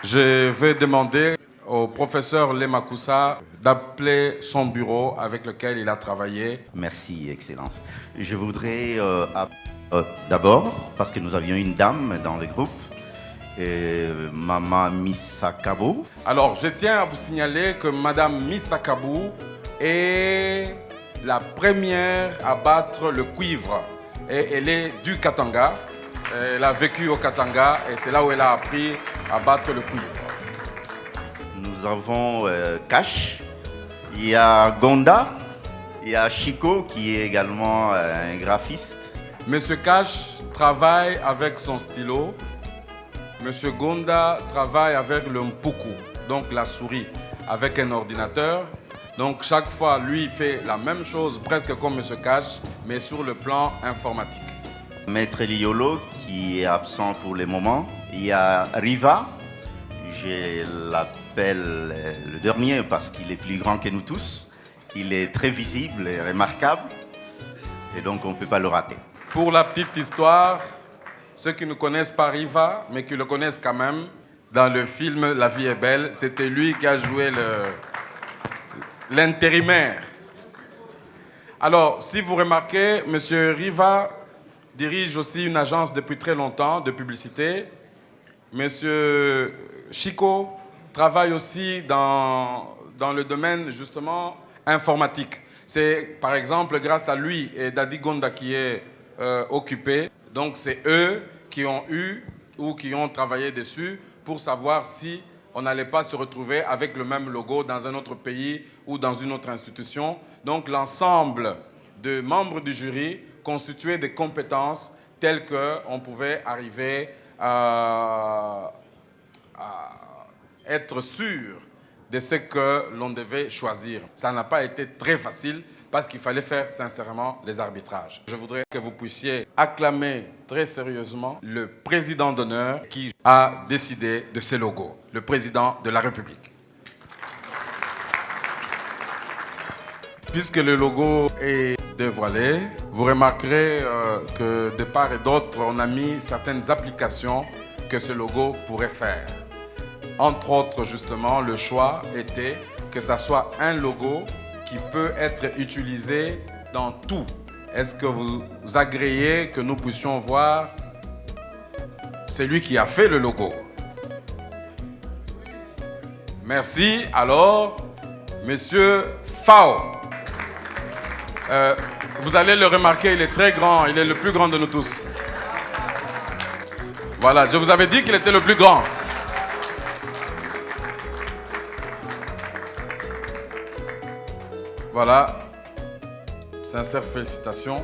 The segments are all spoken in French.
Je vais demander au professeur Lemakoussa d'appeler son bureau avec lequel il a travaillé. Merci, Excellence. Je voudrais d'abord, parce que nous avions une dame dans le groupe, Maman Misakabo. Alors, je tiens à vous signaler que Madame Misakabou est la première à battre le cuivre. Et elle est du Katanga. Elle a vécu au Katanga et c'est là où elle a appris à battre le cuivre. Nous avons Cash, il y a Gonda, il y a Chico qui est également un graphiste. Monsieur Cash travaille avec son stylo. Monsieur Gonda travaille avec le mpuku, donc la souris, avec un ordinateur. Donc chaque fois, lui, il fait la même chose, presque comme Monsieur Cash, mais sur le plan informatique. Maître Liolo qui est absent pour le moment. Il y a Riva, je l'appelle le dernier parce qu'il est plus grand que nous tous. Il est très visible et remarquable et donc on ne peut pas le rater. Pour la petite histoire, ceux qui ne connaissent pas Riva, mais qui le connaissent quand même, dans le film La vie est belle, c'était lui qui a joué l'intérimaire. Alors, si vous remarquez, M. Riva dirige aussi une agence depuis très longtemps de publicité. M. Chico travaille aussi dans le domaine justement informatique. C'est par exemple grâce à lui et Dadi Gonda qui est occupé. Donc c'est eux qui ont eu ou qui ont travaillé dessus pour savoir si on n'allait pas se retrouver avec le même logo dans un autre pays ou dans une autre institution. Donc l'ensemble de membres du jury constituaient des compétences telles qu'on pouvait arriver à être sûr de ce que l'on devait choisir. Ça n'a pas été très facile parce qu'il fallait faire sincèrement les arbitrages. Je voudrais que vous puissiez acclamer très sérieusement le président d'honneur qui a décidé de ces logos, le président de la République. Puisque le logo est dévoilé, vous remarquerez que de part et d'autre, on a mis certaines applications que ce logo pourrait faire. Entre autres, justement, le choix était que ça soit un logo qui peut être utilisé dans tout. Est-ce que vous agréez que nous puissions voir celui qui a fait le logo? Merci. Alors, Monsieur Fao. Vous allez le remarquer, il est très grand, il est le plus grand de nous tous. Voilà, je vous avais dit qu'il était le plus grand. Voilà, sincères félicitations.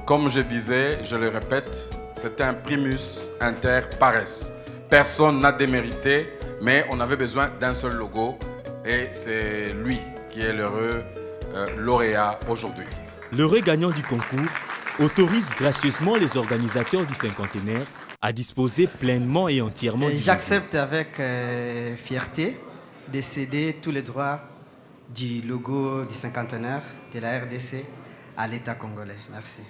Comme je disais, je le répète, c'est un primus inter pares. Personne n'a démérité, mais on avait besoin d'un seul logo et c'est lui qui est l'heureux lauréat aujourd'hui. L'heureux gagnant du concours autorise gracieusement les organisateurs du cinquantenaire à disposer pleinement et entièrement du logo. J'accepte avec fierté de céder tous les droits du logo du cinquantenaire de la RDC à l'État congolais. Merci.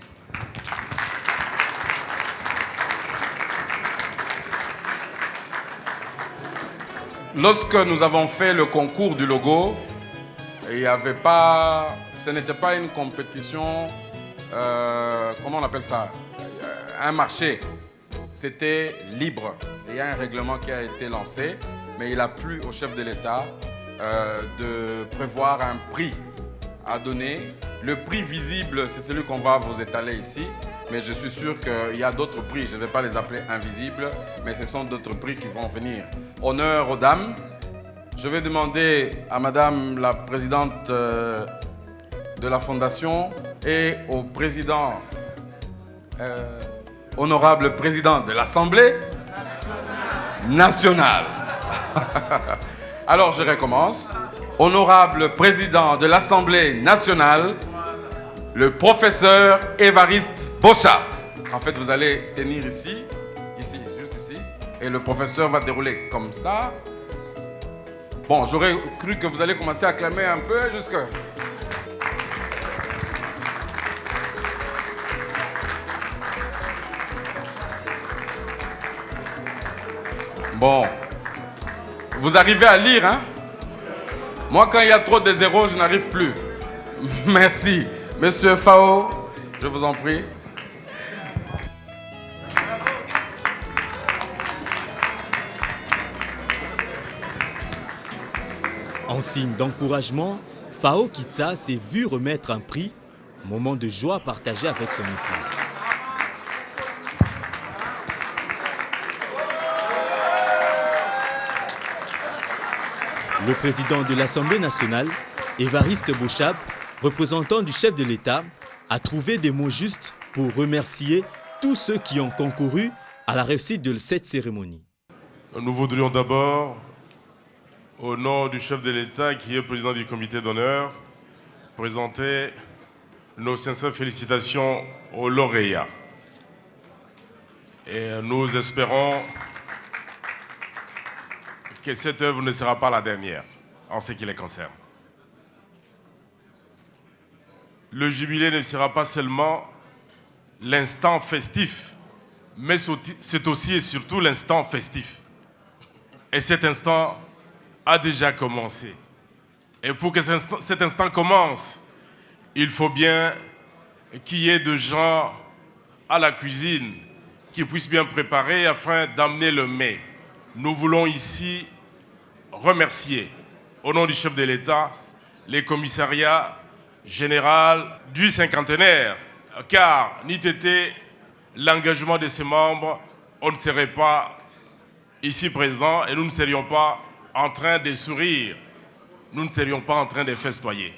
Lorsque nous avons fait le concours du logo, il y avait pas, ce n'était pas une compétition, comment on appelle ça, un marché. C'était libre. Et il y a un règlement qui a été lancé, mais il a plu au chef de l'État de prévoir un prix à donner. Le prix visible, c'est celui qu'on va vous étaler ici, mais je suis sûr qu'il y a d'autres prix. Je ne vais pas les appeler invisibles, mais ce sont d'autres prix qui vont venir. Honneur aux dames. Je vais demander à Madame la Présidente de la Fondation et au Président, honorable Président de l'Assemblée nationale. Alors je recommence. Honorable Président de l'Assemblée nationale, le professeur Évariste Bossap. En fait, vous allez tenir ici, juste ici, et le professeur va dérouler comme ça. Bon, j'aurais cru que vous allez commencer à acclamer un peu jusque... Bon. Vous arrivez à lire, hein? Moi, quand il y a trop de zéros, je n'arrive plus. Merci. Monsieur Fao, je vous en prie. En signe d'encouragement, Fao Kita s'est vu remettre un prix, moment de joie partagé avec son épouse. Le président de l'Assemblée nationale, Évariste Bochab, représentant du chef de l'État, a trouvé des mots justes pour remercier tous ceux qui ont concouru à la réussite de cette cérémonie. Nous voudrions d'abord, au nom du chef de l'État qui est président du comité d'honneur, présenter nos sincères félicitations aux lauréats. Et nous espérons que cette œuvre ne sera pas la dernière en ce qui les concerne. Le jubilé ne sera pas seulement l'instant festif, mais c'est aussi et surtout l'instant festif. Et cet instant a déjà commencé. Et pour que cet instant commence, il faut bien qu'il y ait de gens à la cuisine qui puissent bien préparer afin d'amener le mets. Nous voulons ici remercier, au nom du chef de l'État, les commissariats généraux du cinquantenaire, car n'eût été l'engagement de ses membres, on ne serait pas ici présent et nous ne serions pas en train de sourire, nous ne serions pas en train de festoyer.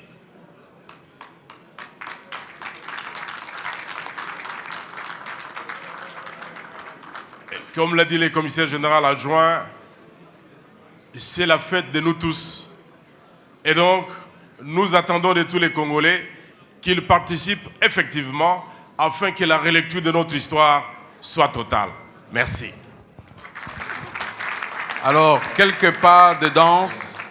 Comme l'a dit le commissaire général adjoint, c'est la fête de nous tous. Et donc, nous attendons de tous les Congolais qu'ils participent effectivement afin que la relecture de notre histoire soit totale. Merci. Alors, quelques pas de danse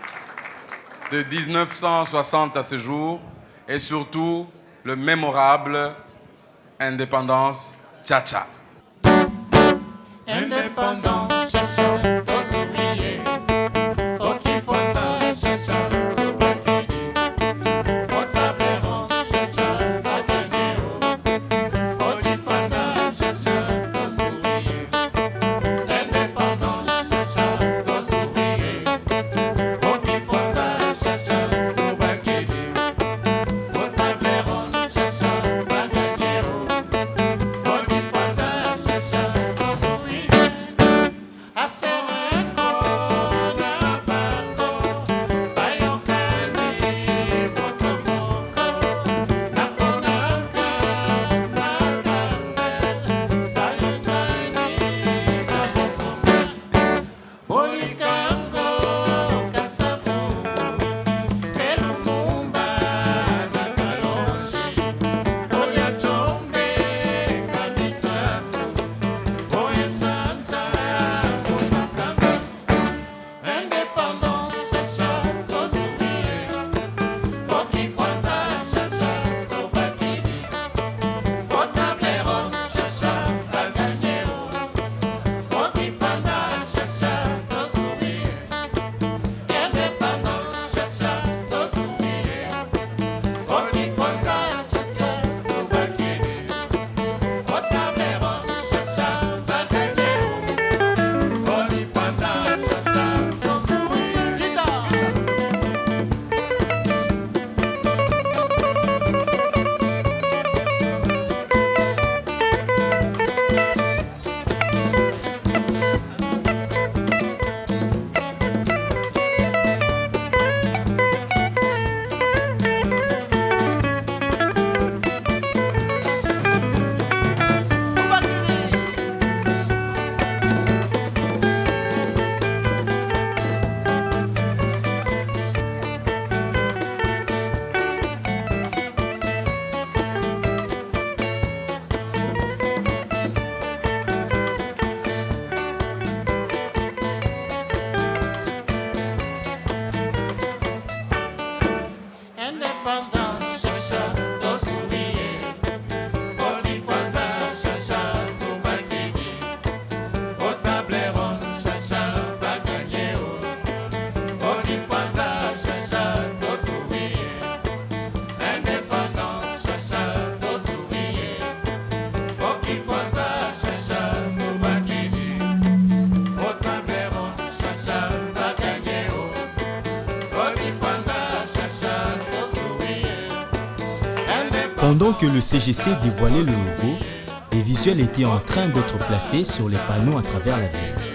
de 1960 à ce jour et surtout le mémorable Indépendance Cha-Cha. Indépendance, cha-cha, tosoumiye. Okipoza, cha-cha, tobakidi. Otaberon, cha-cha, ateneo. Odipanda, cha-cha, tosoumiye. Indépendance, cha-cha, tosoumiye. Okipoza, cha-cha, tobakidi. Otaberon, cha-cha, ateneo. Odipanda, cha-cha, tosoumiye. Pendant que le CGC dévoilait le logo, les visuels étaient en train d'être placés sur les panneaux à travers la ville.